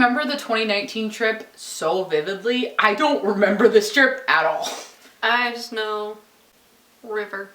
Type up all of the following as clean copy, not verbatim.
remember the 2019 trip so vividly. I don't remember this trip at all. I just know river.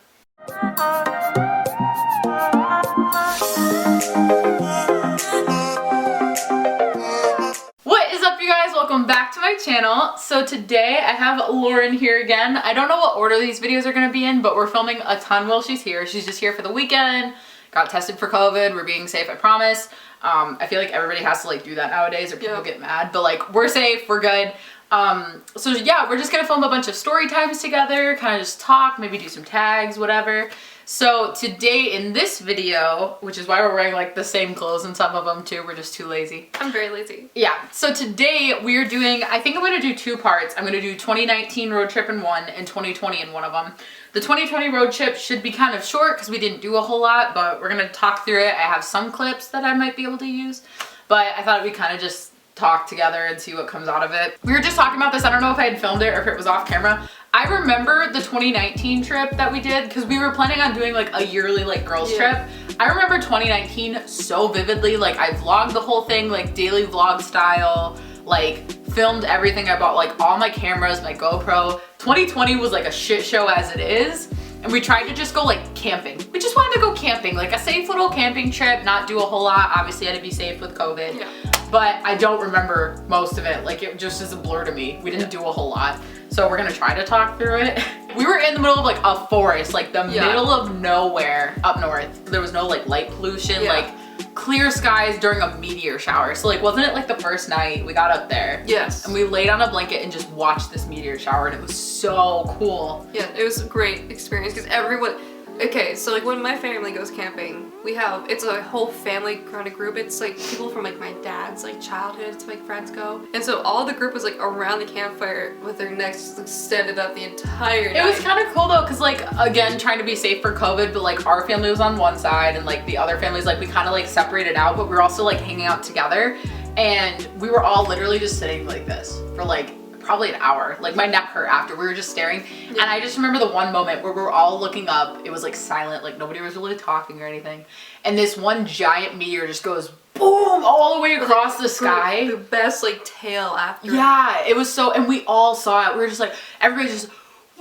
What is up, you guys? Welcome back to my channel. So today I have Lauren here again. I don't know what order these videos are going to be in, but we're filming a ton while she's here. She's just here for the weekend. Got tested for COVID. We're being safe, I promise. I feel like everybody has to like do that nowadays or people get mad, but like we're safe, we're good. So yeah, we're just gonna film a bunch of story times together, kind of just talk, maybe do some tags, whatever. So today in this video, which is why we're wearing like the same clothes in some of them too, we're just too lazy. I'm very lazy. Yeah, so today we're doing, I think I'm gonna do two parts. I'm gonna do 2019 road trip in one and 2020 in one of them. The 2020 road trip should be kind of short because we didn't do a whole lot, but we're gonna talk through it. I have some clips that I might be able to use, but I thought it'd be kind of just talk together and see what comes out of it. We were just talking about this. I don't know if I had filmed it or if it was off camera. I remember the 2019 trip that we did because we were planning on doing like a yearly like girls trip. I remember 2019 so vividly. Like I vlogged the whole thing like daily vlog style, like filmed everything. I bought like all my cameras, my GoPro. 2020 was like a shit show as it is. And we tried to just go like camping. We just wanted to go camping, like a safe little camping trip, not do a whole lot. Obviously I had to be safe with COVID. Yeah. But I don't remember most of it. Like it just is a blur to me. We didn't do a whole lot. So we're gonna try to talk through it. We were in the middle of like a forest, like the middle of nowhere up north. There was no like light pollution, like clear skies during a meteor shower. So like, wasn't it like the first night we got up there? Yes. And we laid on a blanket and just watched this meteor shower and it was so cool. Yeah, it was a great experience because everyone, okay, so like when my family goes camping, it's a whole family kind of group. It's like people from like my dad's like childhood, like friends go. And so all the group was like around the campfire with their necks extended up the entire night. It was kind of cool though, cause like, again, trying to be safe for COVID, but like our family was on one side and like the other families, like we kind of like separated out, but we were also like hanging out together. And we were all literally just sitting like this for like probably an hour. Like my neck hurt after. We were just staring. And I just remember the one moment where we were all looking up. It was like silent, like nobody was really talking or anything. And this one giant meteor just goes boom all the way across the sky. The best like tail after. Yeah, it was so, and we all saw it. We were just like, everybody just,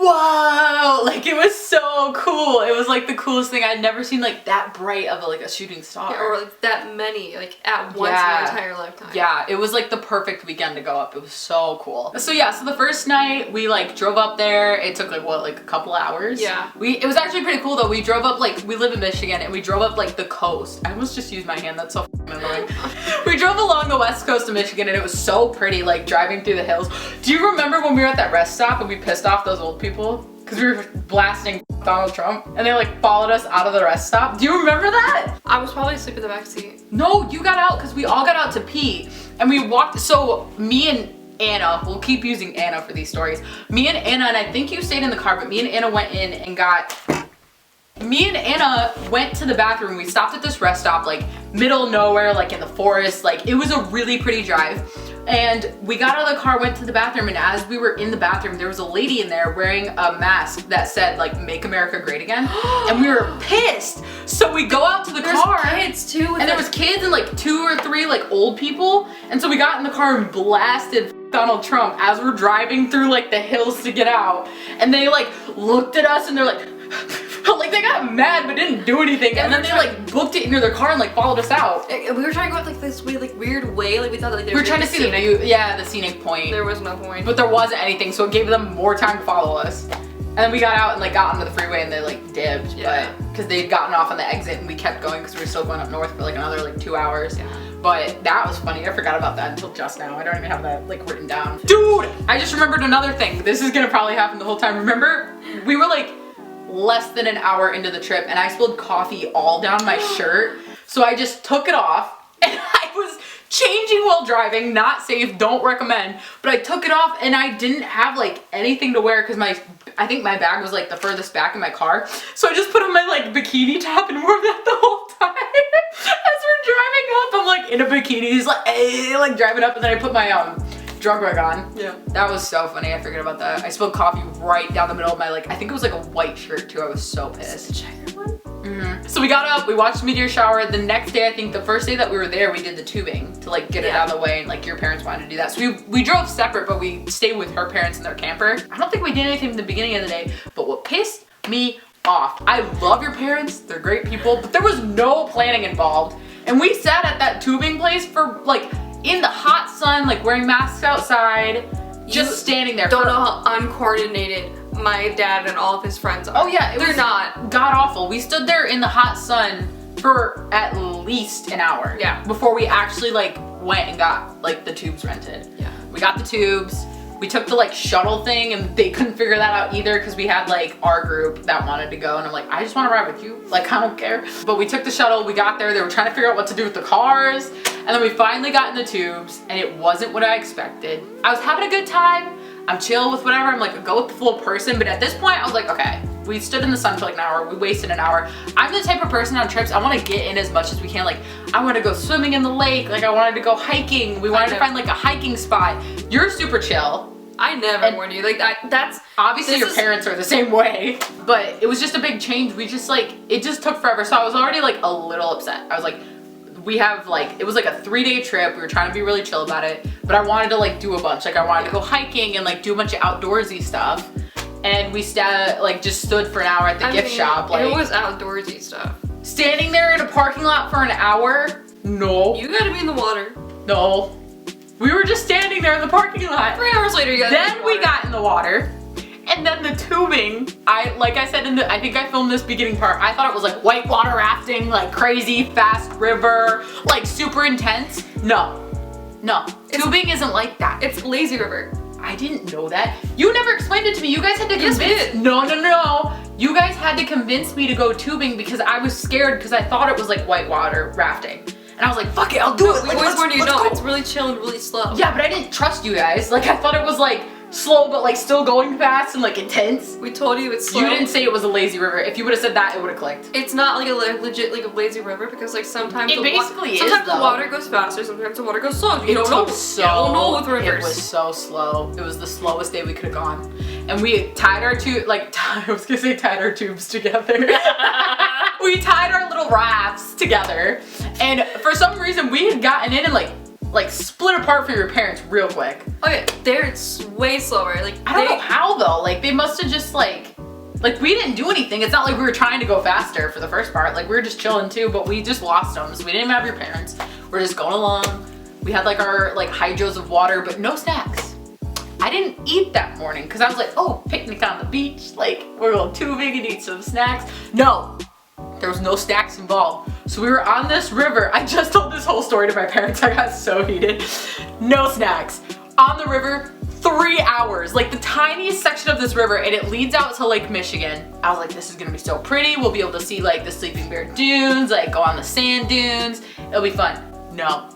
whoa, like it was so cool. It was like the coolest thing. I'd never seen like that bright of like a shooting star. Yeah, or like that many like at once in my entire lifetime. Yeah, it was like the perfect weekend to go up. It was so cool. So yeah, so the first night we like drove up there. It took like what, like a couple hours? Yeah. It was actually pretty cool though. We drove up like, we live in Michigan and we drove up like the coast. I almost just used my hand, that's so annoying. We drove along the west coast of Michigan and it was so pretty, like driving through the hills. Do you remember when we were at that rest stop and we pissed off those old people? Because we were blasting Donald Trump and they like followed us out of the rest stop. Do you remember that? I was probably asleep in the back seat. No, you got out because we all got out to pee and we walked. So me and Anna, we'll keep using Anna for these stories. Me and Anna, and I think you stayed in the car, but me and Anna went in and me and Anna went to the bathroom. We stopped at this rest stop, like middle of nowhere, like in the forest. Like it was a really pretty drive. And we got out of the car, went to the bathroom, and as we were in the bathroom, there was a lady in there wearing a mask that said like, "Make America Great Again." And we were pissed. So we go out to the car. There's kids too. And there was kids and like 2 or 3 like old people. And so we got in the car and blasted Donald Trump as we're driving through like the hills to get out. And they like looked at us and they're like, like they got mad but didn't do anything, and then they like booked it into their car and like followed us out. We were trying to go like this way, like weird way, like we thought like we were trying to see the view. Yeah, the scenic point. There was no point. But there wasn't anything, so it gave them more time to follow us. And then we got out and like got onto the freeway and they like dipped, but because they'd gotten off on the exit and we kept going because we were still going up north for like another like 2 hours. Yeah. But that was funny. I forgot about that until just now. I don't even have that like written down. Dude, I just remembered another thing. This is gonna probably happen the whole time. Remember, we were like less than an hour into the trip and I spilled coffee all down my shirt. So I just took it off and I was changing while driving, not safe, don't recommend, but I took it off and I didn't have like anything to wear because I think my bag was like the furthest back in my car. So I just put on my like bikini top and wore that the whole time. As we're driving up, I'm like in a bikini, just like, hey, like driving up, and then I put my drug rug on. Yeah. That was so funny. I forgot about that. I spilled coffee right down the middle of my, like, I think it was like a white shirt too. I was so pissed. The checker one? So we got up, we watched meteor shower. The next day, I think the first day that we were there, we did the tubing to like get it out of the way, and like your parents wanted to do that. So we drove separate, but we stayed with her parents in their camper. I don't think we did anything in the beginning of the day, but what pissed me off, I love your parents, they're great people, but there was no planning involved. And we sat at that tubing place for like in the hot sun, like wearing masks outside, just standing there. Don't know how uncoordinated my dad and all of his friends are. Oh yeah, they're not. God awful. We stood there in the hot sun for at least an hour. Yeah. Before we actually like went and got like the tubes rented. Yeah. We got the tubes. We took the like shuttle thing and they couldn't figure that out either because we had like our group that wanted to go and I'm like, I just want to ride with you. Like, I don't care. But we took the shuttle, we got there, they were trying to figure out what to do with the cars. And then we finally got in the tubes and it wasn't what I expected. I was having a good time. I'm chill with whatever. I'm like a go with the flow person. But at this point I was like, okay, we stood in the sun for like an hour. We wasted an hour. I'm the type of person on trips, I want to get in as much as we can. Like I want to go swimming in the lake. Like I wanted to go hiking. We wanted to find like a hiking spot. You're super chill. I never warned you. Like that's obviously your parents are the same way, but it was just a big change. We just like, it just took forever. So I was already like a little upset. I was like, we have like, it was like a 3-day trip. We were trying to be really chill about it, but I wanted to like do a bunch. Like I wanted to go hiking and like do a bunch of outdoorsy stuff. And we like just stood for an hour at the gift shop. Like it was outdoorsy stuff. Standing there in a parking lot for an hour? No. You gotta be in the water. No. We were just standing there in the parking lot. 3 hours later, you got Then we got in the water. And then the tubing, like I said I think I filmed this beginning part, I thought it was like whitewater rafting, like crazy, fast river, like super intense. No. Tubing isn't like that. It's lazy river. I didn't know that. You never explained it to me. You guys had to convince. Yes, we did. No. You guys had to convince me to go tubing because I was scared because I thought it was like whitewater rafting. And I was like, fuck it, I'll do it. We always warned you, no, it's really chill and really slow. Yeah, but I didn't trust you guys. Like I thought it was like slow but like still going fast and like intense. We told you it's slow. You didn't say it was a lazy river. If you would have said that, it would have clicked. It's not like a legit like a lazy river because like sometimes it basically is. Sometimes the water goes faster, sometimes the water goes slow. You don't know with rivers. It was so slow. It was the slowest day we could have gone. And we tied our tied our tubes together. We tied our little rafts together. And for some reason we had gotten in and like split apart for your parents real quick. Okay, they're way slower. Like I don't know how though. Like they must have just like we didn't do anything. It's not like we were trying to go faster for the first part. Like we were just chilling too, but we just lost them. So we didn't even have your parents. We're just going along. We had like our like hydros of water, but no snacks. I didn't eat that morning because I was like, oh, picnic on the beach. Like we're going tubing and eat some snacks. No. There was no snacks involved. So we were on this river. I just told this whole story to my parents. I got so heated. No snacks. On the river, 3 hours. Like the tiniest section of this river and it leads out to Lake Michigan. I was like, this is gonna be so pretty. We'll be able to see like the Sleeping Bear dunes, like go on the sand dunes. It'll be fun. No.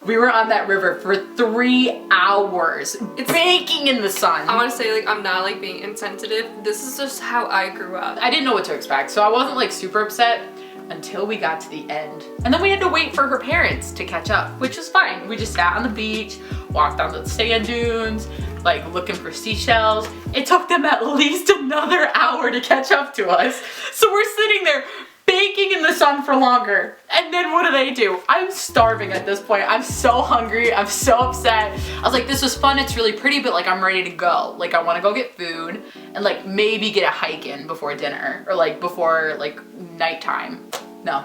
We were on that river for 3 hours. It's baking in the sun. I want to say like I'm not like being insensitive. This is just how I grew up. I didn't know what to expect, so I wasn't like super upset until we got to the end. And then we had to wait for her parents to catch up, which was fine. We just sat on the beach, walked on the sand dunes, like looking for seashells. It took them at least another hour to catch up to us. So we're sitting there baking in the sun for longer. And then what do? I'm starving at this point. I'm so hungry. I'm so upset. I was like, this was fun. It's really pretty, but like I'm ready to go. Like I want to go get food and like maybe get a hike in before dinner or like before like nighttime. No.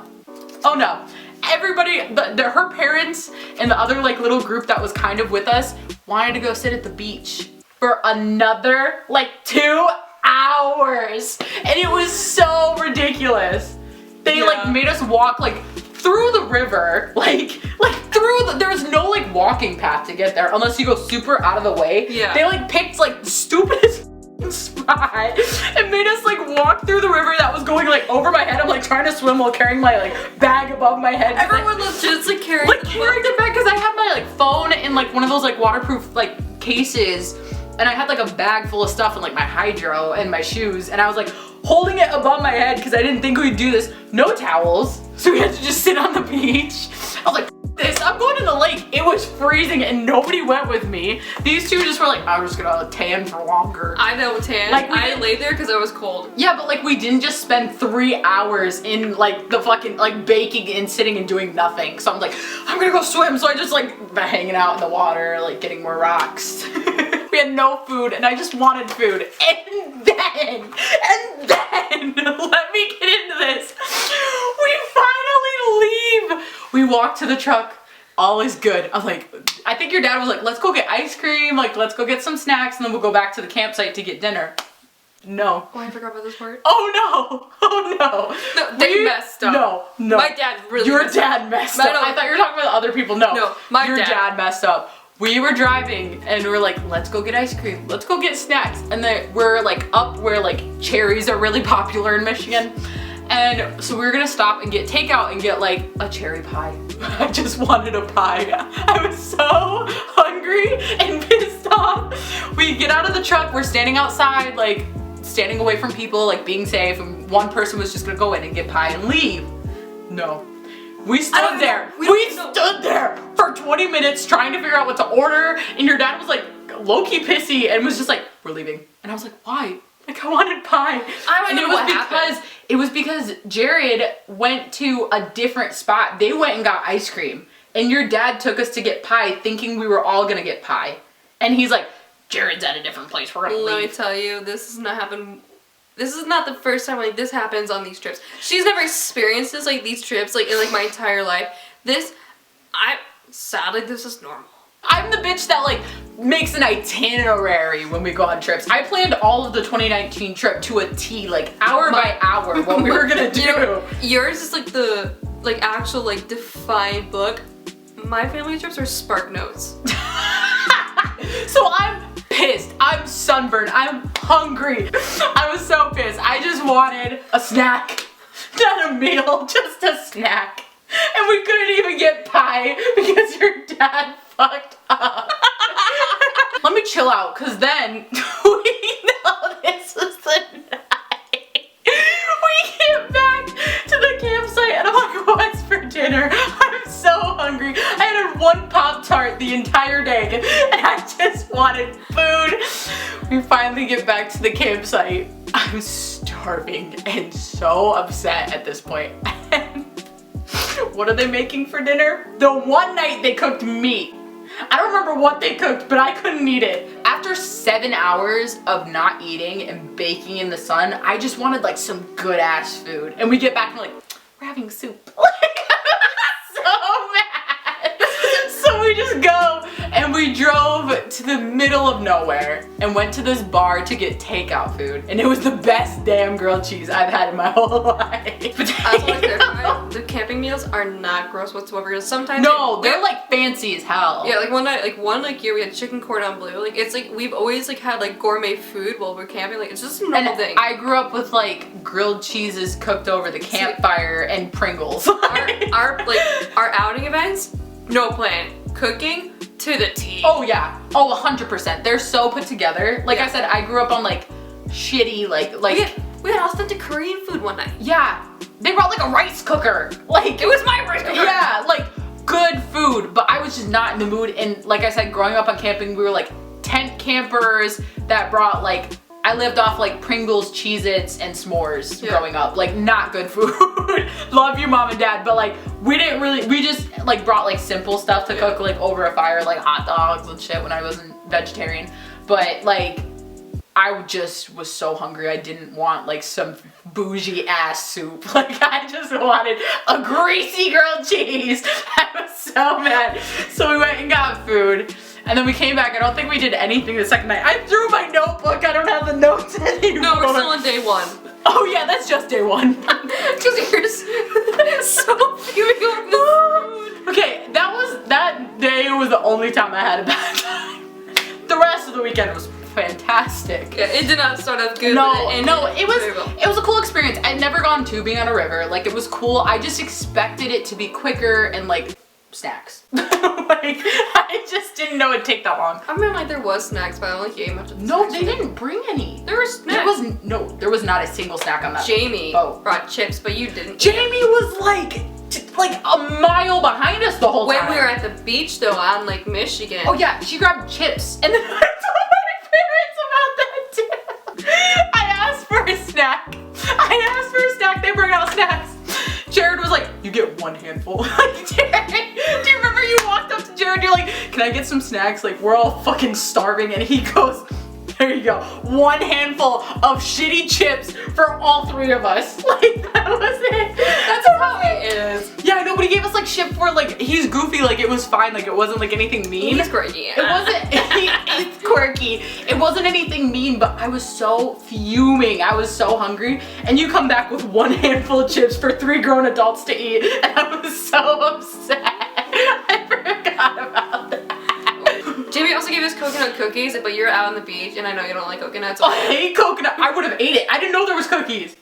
Oh no. Everybody, her parents and the other like little group that was kind of with us wanted to go sit at the beach for another like 2 hours. And it was so ridiculous. They like made us walk like through the river, like through the, there was no like walking path to get there unless you go super out of the way. Yeah. They like picked like the stupidest spot and made us like walk through the river that was going like over my head. I'm like trying to swim while carrying my like bag above my head. Everyone was just like carrying the bag because I had my like phone in like one of those like waterproof like cases. And I had like a bag full of stuff and like my hydro and my shoes. And I was like holding it above my head because I didn't think we'd do this. No towels. So we had to just sit on the beach. I was like, this, I'm going to the lake. It was freezing and nobody went with me. These two just were like, I'm just gonna tan for longer. I don't tan. Like, I laid there because I was cold. Yeah, but like we didn't just spend 3 hours in like the fucking like baking and sitting and doing nothing. So I'm like, I'm gonna go swim. So I just like been hanging out in the water, like getting more rocks. We had no food and I just wanted food. And then, let me get into this. We finally leave. We walk to the truck. All is good. I'm like, I think your dad was like, let's go get ice cream. Like, let's go get some snacks and then we'll go back to the campsite to get dinner. No. Oh, I forgot about this part. Oh no. Oh no. No, they messed up. No. My dad really Your messed up. dad messed up. I thought you were talking about other people. No. No, Your dad messed up. We were driving and we were like, let's go get ice cream. Let's go get snacks. And then we're like up where like cherries are really popular in Michigan. And so we were gonna stop and get takeout and get like a cherry pie. I just wanted a pie. I was so hungry and pissed off. We get out of the truck, we're standing outside, like standing away from people, like being safe. And one person was just gonna go in and get pie and leave. No. We stood there. We stood there for 20 minutes trying to figure out what to order. And your dad was like low-key pissy and was just like, we're leaving. And I was like, why? Like, I wanted pie. And it was because Jared went to a different spot. They went and got ice cream. And your dad took us to get pie thinking we were all gonna get pie. And he's like, Jared's at a different place. We're gonna leave. Let me tell you, this has not happened. This is not the first time like this happens on these trips. She's never experienced this, like these trips, like in like my entire life. Sadly, this is normal. I'm the bitch that like makes an itinerary when we go on trips. I planned all of the 2019 trip to a T, like hour by hour, what we were gonna do. You know, yours is like the actual like defined book. My family trips are Spark Notes. So I'm pissed. I'm sunburned. I'm hungry. I was so pissed. I just wanted a snack. Not a meal, just a snack. And we couldn't even get pie because your dad fucked up. Let me chill out, cause then we know this is the night. We get back to the campsite and I'm like, what's for dinner? I'm so hungry. I had one Pop-Tart the entire day and I just wanted food. We finally get back to the campsite. I'm starving and so upset at this point. What are they making for dinner? The one night they cooked meat. I don't remember what they cooked, but I couldn't eat it. After 7 hours of not eating and baking in the sun, I just wanted like some good ass food. And we get back and we're like, we're having soup. So mad. So we just go and we drove to the middle of nowhere and went to this bar to get takeout food. And it was the best damn grilled cheese I've had in my whole life. The camping meals are not gross whatsoever. Sometimes they're like fancy as hell. Yeah, like one year we had chicken cordon bleu. Like it's like we've always like had like gourmet food while we're camping. Like it's just a normal thing. I grew up with like grilled cheeses cooked over the campfire and Pringles. Our outing events, no plan. Cooking to the T. Oh yeah. Oh, 100%. They're so put together. Like I said, I grew up on like shitty we had authentic Korean food one night. Yeah. They brought like a rice cooker. Like it was my rice cooker. Yeah, like good food, but I was just not in the mood. And like I said, growing up on camping, we were like tent campers that brought like, I lived off like Pringles, Cheez-Its, and s'mores growing up. Like not good food. Love you, mom and dad, but like we just like brought like simple stuff to cook like over a fire, like hot dogs and shit when I wasn't vegetarian. But like I just was so hungry. I didn't want like some bougie ass soup. Like I just wanted a greasy grilled cheese. I was so mad. So we went and got food. And then we came back. I don't think we did anything the second night. I threw my notebook. I don't have the notes anymore. No, we're still on day one. Oh yeah, that's just day one. Because you're just so fuming over this food. Okay, that day was the only time I had a bad time. The rest of the weekend was fantastic. Yeah, it did not start off good. It was a cool experience. I'd never gone tubing on a river. Like it was cool. I just expected it to be quicker and like snacks. Like I just didn't know it'd take that long. I mean, like there was snacks, but I don't think you ate much of the No, they didn't bring any. There were snacks. There was not a single snack on that Jamie boat. brought chips, but you didn't. Jamie was like like a mile behind us the whole time. When we were at the beach though on Lake Michigan. Oh yeah, she grabbed chips and then I told my parents about that too. I asked for a snack. They bring out snacks. Jared was like, you get one handful. Like, Jared, do you remember you walked up to Jared, you're like, can I get some snacks? Like, we're all fucking starving. And he goes, there you go. One handful of shitty chips for all three of us. Like, that was it. That's how he is. Yeah, I know, but he gave us like shit for like, he's goofy, like it was fine, like it wasn't like anything mean. He's quirky. It wasn't, he's quirky. It wasn't anything mean, but I was so fuming. I was so hungry. And you come back with one handful of chips for 3 grown adults to eat. And I was so upset. I forgot about that. Jamie also gave us coconut cookies, but you're out on the beach, and I know you don't like coconuts. I hate coconut. I would have ate it. I didn't know there was cookies.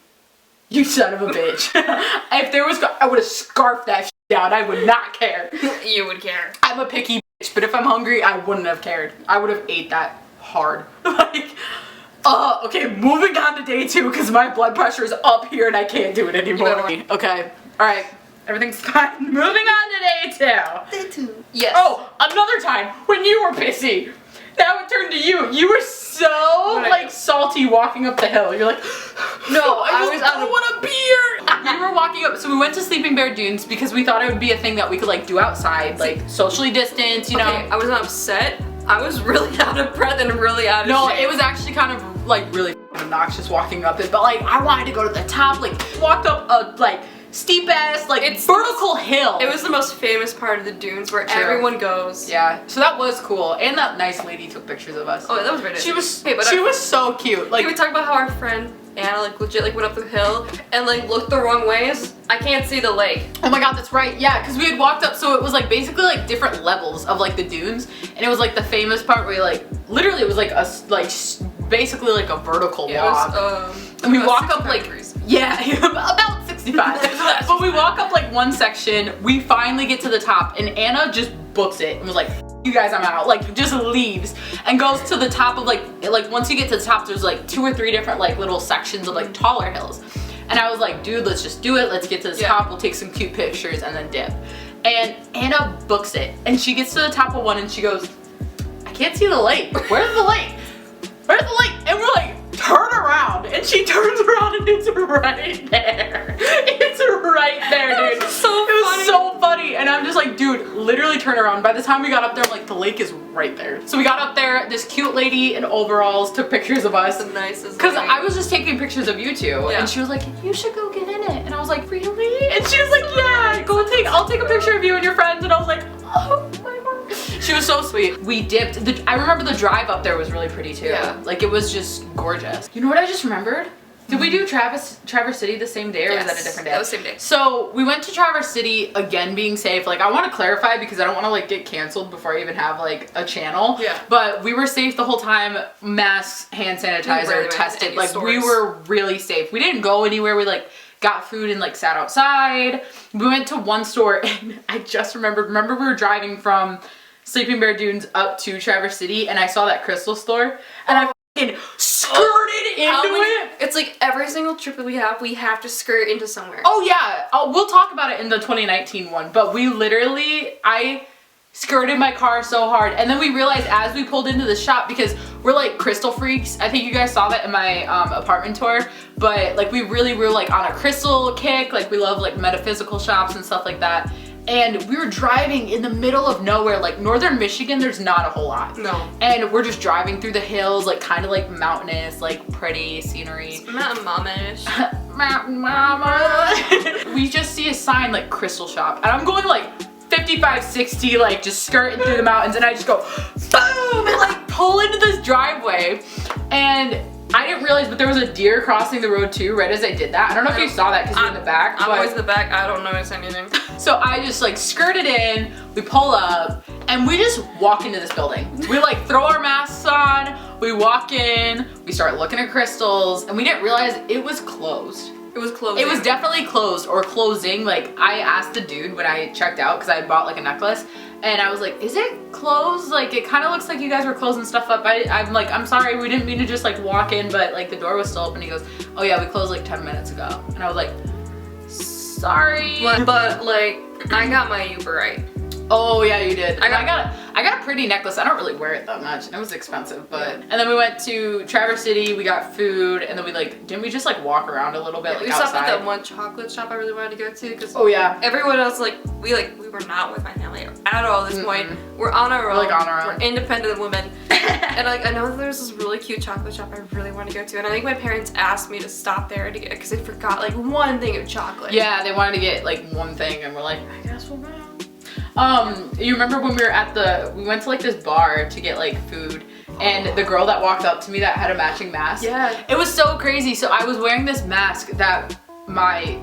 You son of a bitch. If there was, I would have scarfed that shit down. I would not care. You would care. I'm a picky bitch, but if I'm hungry, I wouldn't have cared. I would have ate that hard. Like, okay, moving on to day 2 because my blood pressure is up here and I can't do it anymore. Okay, all right. Everything's fine. Moving on to day 2. Day 2. Yes. Oh, another time when you were pissy. Now it turned to you. You were so like salty walking up the hill. You're like, no, I want a beer. We were walking up, so we went to Sleeping Bear Dunes because we thought it would be a thing that we could like do outside, like socially distance, you know. I wasn't upset. I was really out of breath and really out of shape. It was actually kind of like really obnoxious walking up it, but like I wanted to go to the top, like walked up a like steep ass, like vertical hill. It was the most famous part of the dunes where everyone goes. Yeah, so that was cool. And that nice lady took pictures of us. Oh, that was very She was so cute. Like, can we talk about how our friend Anna like legit like went up the hill and like looked the wrong ways? I can't see the lake. Oh my god, that's right. Yeah, because we had walked up, so it was like basically like different levels of like the dunes, and it was like the famous part where you, like literally it was like a basically like a vertical walk. And we walk up like about 65. But we walk up like one section, we finally get to the top, and Anna just books it and was like, you guys, I'm out. Like just leaves and goes to the top of like once you get to the top, there's like 2 or 3 different like little sections of like taller hills. And I was like, dude, let's just do it. Let's get to the top. We'll take some cute pictures and then dip. And Anna books it, and she gets to the top of one and she goes, I can't see the lake. Where's the lake? Where's the lake? And we're like, turn around. And she turns around and it's right there. It's right there, dude. It was so funny. And I'm just like, dude, literally turn around. By the time we got up there, I'm like, the lake is right there. So we got up there, this cute lady in overalls took pictures of us. The nicest. Because I was just taking pictures of you two. Yeah. And she was like, you should go get in it. And I was like, really? And she was like, yeah, I'll take a picture of you and your friends. And I was like, oh my god. She was so sweet. We dipped. I remember the drive up there was really pretty too. Yeah. Like it was just gorgeous. You know what I just remembered? Did we do Traverse City the same day, or was that a different day? That was the same day. So we went to Traverse City, again being safe. Like I want to clarify because I don't want to like get canceled before I even have like a channel. Yeah. But we were safe the whole time. Masks, hand sanitizer, tested. Like we were really safe. We didn't go anywhere. We like got food and like sat outside. We went to one store and I just remember we were driving from Sleeping Bear Dunes up to Traverse City and I saw that crystal store and I skirted into it. It's like every single trip that we have to skirt into somewhere. Oh yeah, we'll talk about it in the 2019 one, but I skirted my car so hard, and then we realized as we pulled into the shop, because we're like crystal freaks, I think you guys saw that in my apartment tour, but like we really were like on a crystal kick, like we love like metaphysical shops and stuff like that. And we were driving in the middle of nowhere, like northern Michigan, there's not a whole lot. No. And we're just driving through the hills, like kind of like mountainous, like pretty scenery. Mountain mama-ish. Mountain mama. We just see a sign like crystal shop. And I'm going like 55, 60, like just skirting through the mountains. And I just go boom and like pull into this driveway. And I didn't realize, but there was a deer crossing the road too, right as I did that. I don't know if you saw that because you're in the back. I'm always in the back. I don't notice anything. So I just like skirted in, we pull up, and we just walk into this building. We like throw our masks on, we walk in, we start looking at crystals, and we didn't realize it was closed. It was closing. It was definitely closed or closing. Like I asked the dude when I checked out because I had bought like a necklace. And I was like, is it closed? Like, it kind of looks like you guys were closing stuff up. I'm like, I'm sorry, we didn't mean to just like walk in, but like the door was still open. He goes, oh yeah, we closed like 10 minutes ago. And I was like, sorry. But like, I got my Uber right. Oh yeah, you did. I got a pretty necklace. I don't really wear it that much. It was expensive, but and then we went to Traverse City. We got food, and then we didn't we just like walk around a little bit? Yeah, like we stopped outside? at that one chocolate shop I really wanted to go to because everyone else we were not with my family at all at this point. We're on our own. We're independent women, and I know that there's this really cute chocolate shop I really want to go to, and I think my parents asked me to stop there to get because they forgot one thing of chocolate. Yeah, they wanted to get one thing, and we're like, I guess we'll go. You remember when we went to this bar to get food, and the girl that walked up to me that had a matching mask? Yeah. It was so crazy. So I was wearing this mask that my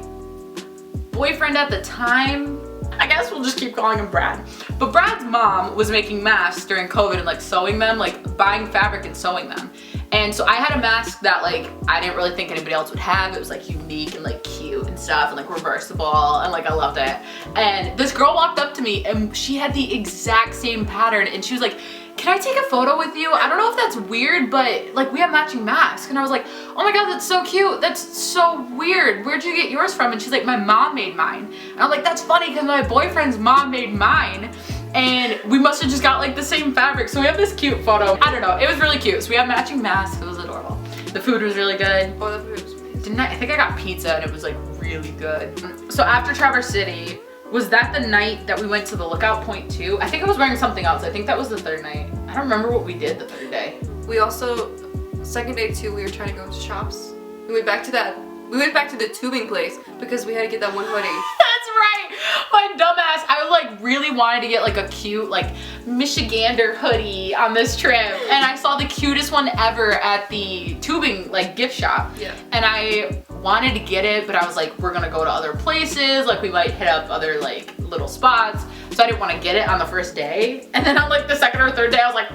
boyfriend at the time, I guess we'll just keep calling him Brad, but Brad's mom was making masks during COVID and sewing them, buying fabric and sewing them. And so I had a mask that I didn't really think anybody else would have. It was unique and cute and stuff and reversible, and I loved it. And this girl walked up to me and she had the exact same pattern, and she was like, can I take a photo with you? I don't know if that's weird, but we have matching masks. And I was like, oh my god, that's so cute. That's so weird. Where'd you get yours from? And she's like, my mom made mine. And I'm like, that's funny because my boyfriend's mom made mine. And we must have just got the same fabric. So we have this cute photo. I don't know, it was really cute. So we have matching masks, it was adorable. The food was really good. Oh, the food was amazing. I think I got pizza and it was really good. So after Traverse City, was that the night that we went to the Lookout Point too? I think I was wearing something else. I think that was the third night. I don't remember what we did the third day. We also, second day too, we were trying to go to shops. We went back to the tubing place because we had to get that one hoodie. That's right. My dumbass, I really wanted to get a cute Michigander hoodie on this trip, and I saw the cutest one ever at the tubing gift shop. Yeah. And I wanted to get it, but I was like, we're gonna go to other places, we might hit up other little spots, so I didn't want to get it on the first day. And then on the second or third day, I was like,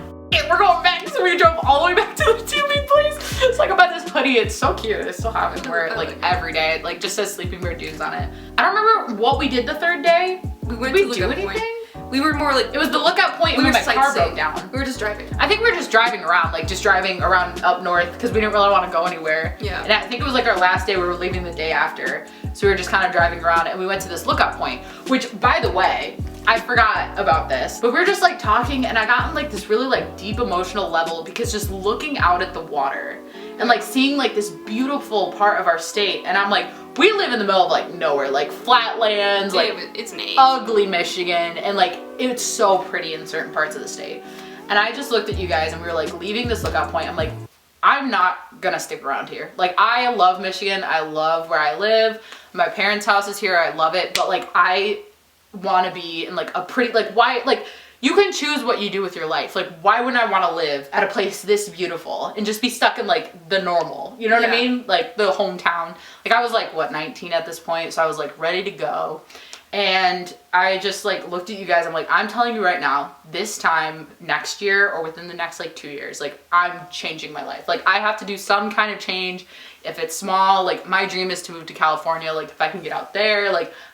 we're going back. So we drove all the way back to the tubing place. It's I bought this hoodie. It's so cute. I still have it. Wear it every day. It just says Sleeping Bear Dudes on it. I don't remember what we did the third day. We went did to we the do Lookout anything? Point. We were more it was the Lookout Point and my car broke down. We were just driving. I think we were just driving around, just driving around up north because we didn't really want to go anywhere. Yeah. And I think it was our last day. We were leaving the day after. So we were just kind of driving around, and we went to this Lookout Point, which, by the way, I forgot about this, but we were just talking, and I got in this really deep emotional level because just looking out at the water and seeing this beautiful part of our state, and I'm we live in the middle of nowhere, flatlands, it's an ugly Michigan, and it's so pretty in certain parts of the state. And I just looked at you guys, and we were leaving this Lookout Point. I'm I'm not gonna stick around here. I love Michigan. I love where I live. My parents' house is here. I love it. But I want to be in a pretty why you can choose what you do with your life. Why wouldn't I want to live at a place this beautiful and just be stuck in the normal? You know what I mean? The hometown. I was what, 19 at this point, so I was ready to go. And I just looked at you guys. I'm telling you right now, this time next year or within the next 2 years, I'm changing my life. I have to do some kind of change. If it's small, my dream is to move to California. If I can get out there,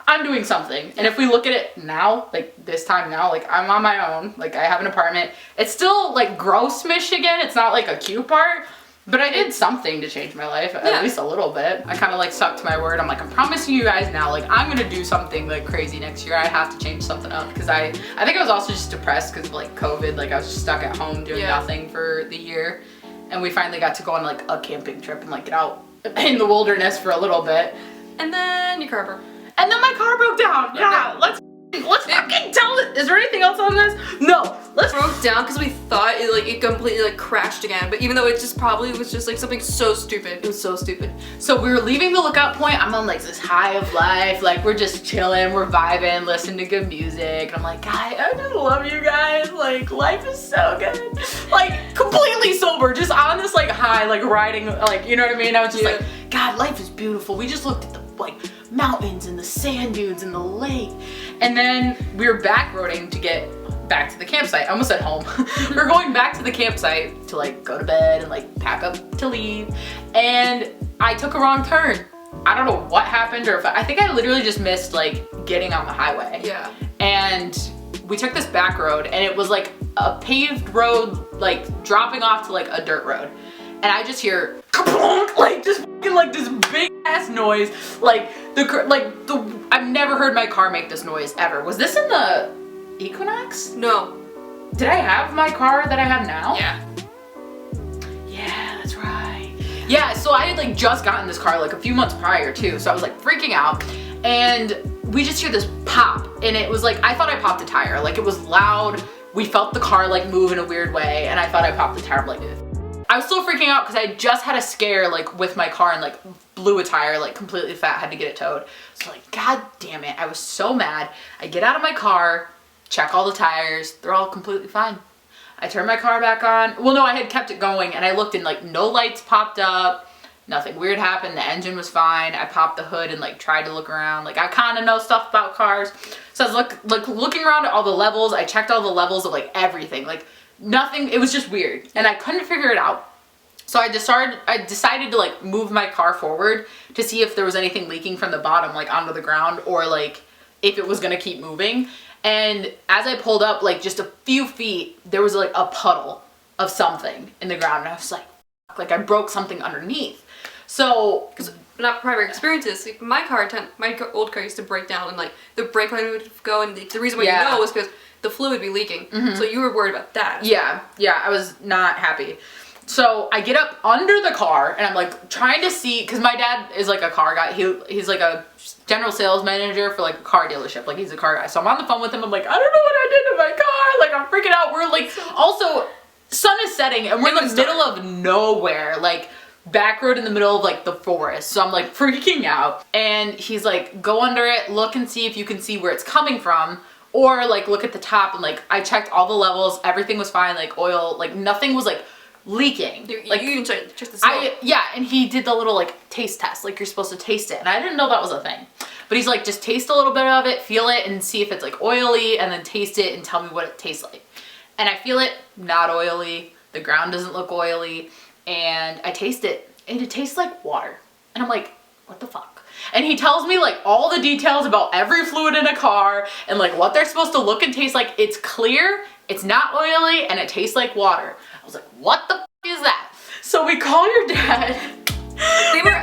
I'm doing something. And if we look at it now, this time now, I'm on my own. I have an apartment. It's still gross Michigan. It's not a cute part. But I did something to change my life, at least a little bit. I kind of stuck to my word. I'm I'm promising you guys now, I'm gonna do something crazy next year. I have to change something up because I think I was also just depressed because of COVID. I was just stuck at home doing nothing for the year. And we finally got to go on a camping trip and get out in the wilderness for a little bit. And then your car broke. And then my car broke down. Yeah, let's fucking tell it. Is there anything else on this? No. Let's broke down because we thought it completely crashed again, but even though it just probably was just something so stupid. It was so stupid. So we were leaving the Lookout Point. I'm on this high of life. We're just chilling, we're vibing, listening to good music. And I'm guys, I just love you guys. Life is so good. Completely sober, just on this high, riding, you know what I mean? I was just God, life is beautiful. We just looked at the mountains and the sand dunes and the lake. And then we were back roading to get back to the campsite. I almost said home. We were going back to the campsite to go to bed and pack up to leave. And I took a wrong turn. I don't know what happened, or if I think I literally just missed getting on the highway. Yeah. And we took this back road, and it was a paved road dropping off to a dirt road. and I just hear kaplunk, like just fucking like this big ass noise. Like I've never heard my car make this noise ever. Was this in the Equinox? No. Did I have my car that I have now? Yeah. Yeah, that's right. Yeah, so I had like just gotten this car like a few months prior too, so I was like freaking out, and we just hear this pop, and it was like, I thought I popped a tire. Like, it was loud. We felt the car like move in a weird way, and I thought I popped the tire. I'm like, I was still freaking out because I just had a scare like with my car and like blew a tire, like completely fat, had to get it towed. So like, god damn it, I was so mad. I get out of my car, check all the tires, they're all completely fine. I turned my car back on. Well, no, I had kept it going, and I looked and like no lights popped up. Nothing weird happened. The engine was fine. I popped the hood and like tried to look around. Like, I kind of know stuff about cars. So I was looking around at all the levels. I checked all the levels of like everything. Like nothing. It was just weird. And I couldn't figure it out. So I decided to like move my car forward to see if there was anything leaking from the bottom like onto the ground, or like if it was going to keep moving. And as I pulled up like just a few feet, there was like a puddle of something in the ground. And I was like I broke something underneath. So, because not prior experiences, like my old car used to break down, and like the brake line would go, and the reason why you know was because the fluid would be leaking. So you were worried about that. Yeah, I was not happy. So I get up under the car, and I'm like trying to see, because my dad is like a car guy. He's like a general sales manager for like a car dealership. Like, he's a car guy. So I'm on the phone with him. I'm like, I don't know what I did to my car. Like, I'm freaking out. We're like, also sun is setting, and we're in the middle of nowhere. Like, back road in the middle of like the forest. So I'm like freaking out, and he's like, go under it, look and see if you can see where it's coming from, or like look at the top. And like, I checked all the levels, everything was fine, like oil, like nothing was like leaking. Like, you even check the smoke. Yeah, and he did the little like taste test, like you're supposed to taste it, and I didn't know that was a thing. But he's like, just taste a little bit of it, feel it, and see if it's like oily, and then taste it and tell me what it tastes like. And I feel it, not oily, the ground doesn't look oily. And I taste it, and it tastes like water. And I'm like, what the fuck? And he tells me like all the details about every fluid in a car, and like what they're supposed to look and taste like. It's clear, it's not oily, and it tastes like water. I was like, what the fuck is that? So we call your dad.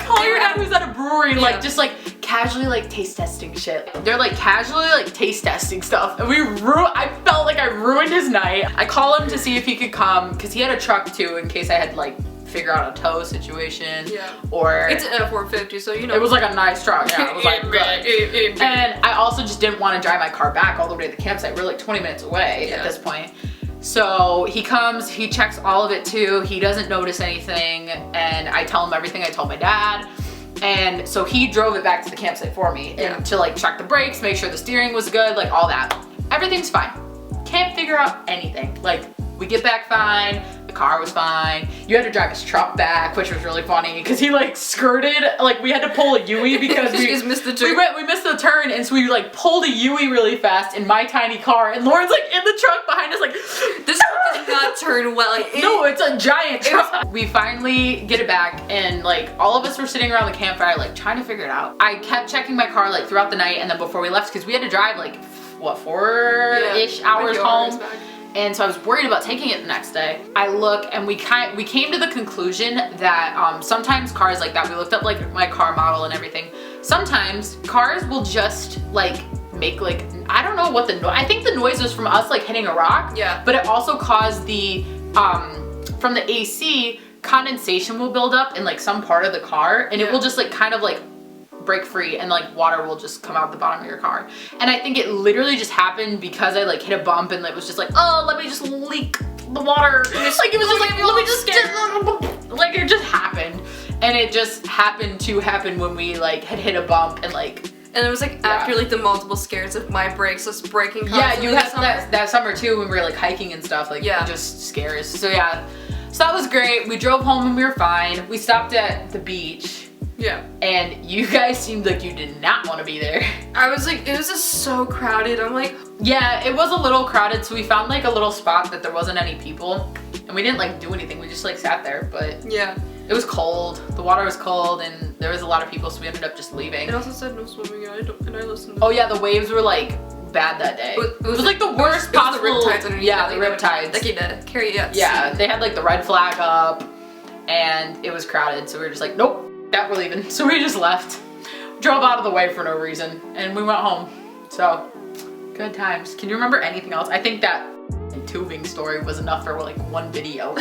Call your dad who's at a brewery, like just like casually like taste testing shit. They're like casually like taste testing stuff, and I felt like I ruined his night. I call him to see if he could come, because he had a truck too, in case I had like figure out a tow situation. Or it's an F-450, so you know. It was like a nice truck. Yeah, it was like good. And I also just didn't want to drive my car back all the way to the campsite. We're like 20 minutes away at this point. So he comes, he checks all of it too. He doesn't notice anything, and I tell him everything I told my dad. And so he drove it back to the campsite for me and to like check the brakes, make sure the steering was good, like all that. Everything's fine. Can't figure out anything. Like, we get back fine, the car was fine. You had to drive his truck back, which was really funny, because he like skirted, like we had to pull a U-ey because we missed the turn. We missed the turn, and so we like pulled a U-ey really fast in my tiny car, and Lauren's like in the truck behind us like, this car does not turn well. Like, no, it's a giant truck. We finally get it back, and like all of us were sitting around the campfire like trying to figure it out. I kept checking my car like throughout the night, and then before we left, because we had to drive like, what, 4-ish hours home? And so I was worried about taking it the next day. I look, and we came to the conclusion that sometimes cars like that, we looked up like my car model and everything. Sometimes cars will just like make like, I don't know what the noise, I think the noise was from us like hitting a rock. Yeah. But it also caused the, from the AC, condensation will build up in like some part of the car, and it will just like kind of like break free, and like water will just come out the bottom of your car. And I think it literally just happened because I like hit a bump, and it was just like, oh, let me just leak the water. Like, it was just like, let me just like, it just happened. And it just happened to happen when we like had hit a bump, and like, and it was like after like the multiple scares of my brakes just breaking Yeah, constantly. you had that summer too, when we were like hiking and stuff, like just scares. So yeah, so that was great. We drove home and we were fine. We stopped at the beach. Yeah. And you guys seemed like you did not want to be there. I was like, it was just so crowded. I'm like, yeah, it was a little crowded, so we found like a little spot that there wasn't any people, and we didn't like do anything. We just like sat there, but yeah, it was cold. The water was cold, and there was a lot of people, so we ended up just leaving. It also said no swimming, and I listened. Oh yeah, the waves were like bad that day. It was like the worst possible. The riptides underneath. Yeah, the riptides. Like, to carry it. Yeah, they had like the red flag up. and it was crowded. So we were just like, nope, that we're leaving. So we just left, drove out of the way for no reason, and we went home. So good times. Can you remember anything else? I think that tubing story was enough for like one video.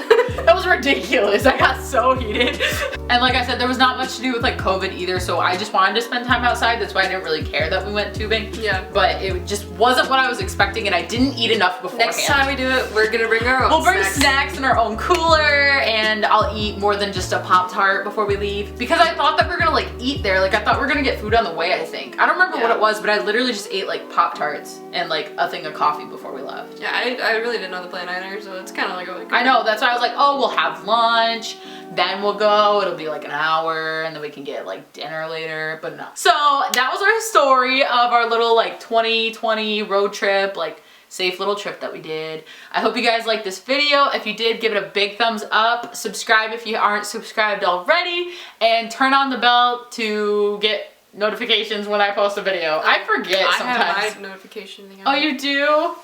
That was ridiculous. I got so heated. And like I said, there was not much to do with like COVID either, so I just wanted to spend time outside. That's why I didn't really care that we went tubing. Yeah. But it just wasn't what I was expecting, and I didn't eat enough beforehand. Next time we do it, we're gonna bring our own We'll bring snacks in our own cooler, and I'll eat more than just a Pop-Tart before we leave. Because I thought that we were gonna like eat there. Like I thought we were gonna get food on the way, I think. I don't remember what it was, but I literally just ate like Pop-Tarts and like a thing of coffee before we left. Yeah, I really didn't know the plan either, so it's kind of like a I know, that's why I was like, oh, we'll have lunch, then we'll go, it'll be like an hour, and then we can get like dinner later, but no. So that was our story of our little like 2020 road trip, like safe little trip that we did. I hope you guys liked this video. If you did, give it a big thumbs up, subscribe if you aren't subscribed already, and turn on the bell to get notifications when I post a video. I forget sometimes. I have my notification thing on. Oh, you do?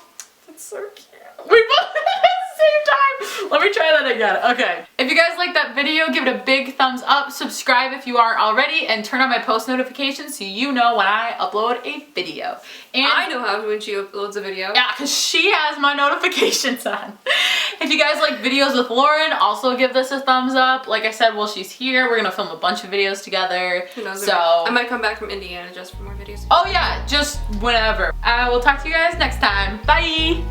That's so cute. We both at the same time. Let me try that again. Okay. If you guys like that video, give it a big thumbs up. Subscribe if you aren't already, and turn on my post notifications so you know when I upload a video. And I know how when she uploads a video. yeah, because she has my notifications on. If you guys like videos with Lauren, also give this a thumbs up. Like I said, while she's here, we're gonna film a bunch of videos together. Who knows? So I might come back from Indiana just for more videos. oh yeah, just whenever. I will talk to you guys next time. Bye.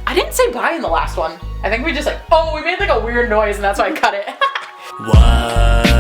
I didn't say bye in the last one. I think we just like, oh, we made like a weird noise and that's why I cut it. What?